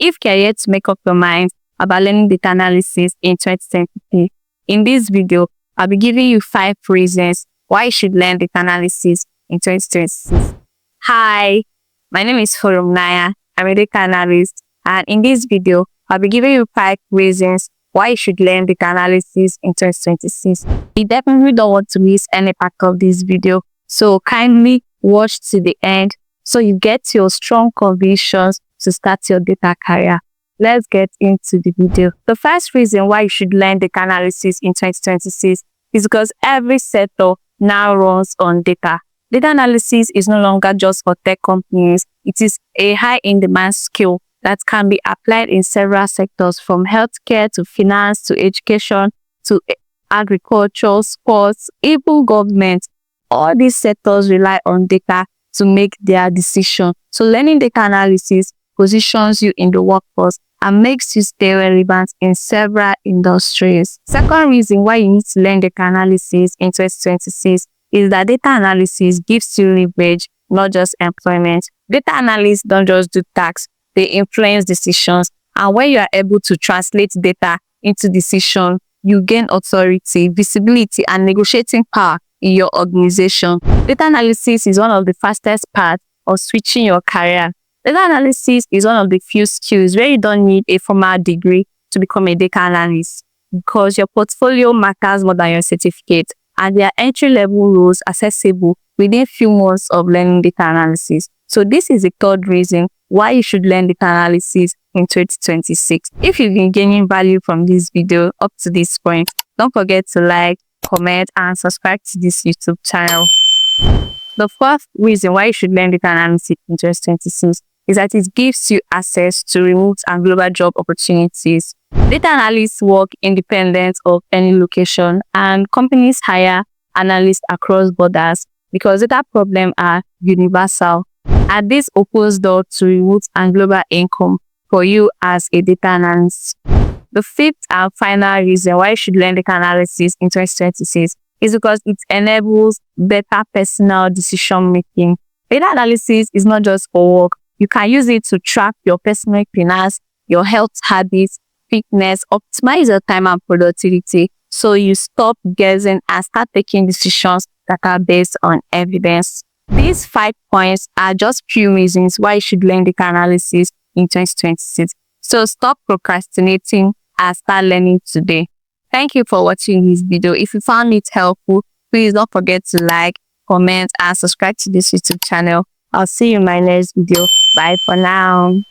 If you're yet to make up your mind about learning data analysis in 2023, in this video, I'll be giving you 5 reasons why you should learn data analysis in 2026. Hi, my name is Naya. I'm a data analyst, and in this video, I'll be giving you 5 reasons why you should learn data analysis in 2026. You definitely don't want to miss any part of this video, so kindly watch to the end so you get your strong convictions to start your data career. Let's get into the video. The first reason why you should learn data analysis in 2026 is because every sector now runs on data. Data analysis is no longer just for tech companies. It is a high in-demand skill that can be applied in several sectors, from healthcare to finance to education to agriculture, sports, even government. All these sectors rely on data to make their decisions. So learning data analysis positions you in the workforce and makes you stay relevant in several industries. Second reason why you need to learn data analysis in 2026 is that data analysis gives you leverage, not just employment. Data analysts don't just do tasks, they influence decisions. And when you are able to translate data into decision, you gain authority, visibility, and negotiating power in your organization. Data analysis is one of the fastest paths of switching your career. Data analysis is one of the few skills where you don't need a formal degree to become a data analyst, because your portfolio matters more than your certificate, and there are entry-level roles accessible within few months of learning data analysis. So this is the third reason why you should learn data analysis in 2026. If you've been gaining value from this video up to this point, don't forget to like, comment, and subscribe to this YouTube channel. The fourth reason why you should learn data analysis in 2026 is that it gives you access to remote and global job opportunities. Data analysts work independent of any location, and companies hire analysts across borders because data problems are universal. And this opens doors to remote and global income for you as a data analyst. The fifth and final reason why you should learn data analysis in 2026 is because it enables better personal decision making. Data analysis is not just for work. You can use it to track your personal finance, your health habits, fitness, optimize your time and productivity, so you stop guessing and start taking decisions that are based on evidence. These 5 points are just few reasons why you should learn data analysis in 2026. So stop procrastinating and start learning today. Thank you for watching this video. If you found it helpful, please don't forget to like, comment, and subscribe to this YouTube channel. I'll see you in my next video. Bye for now.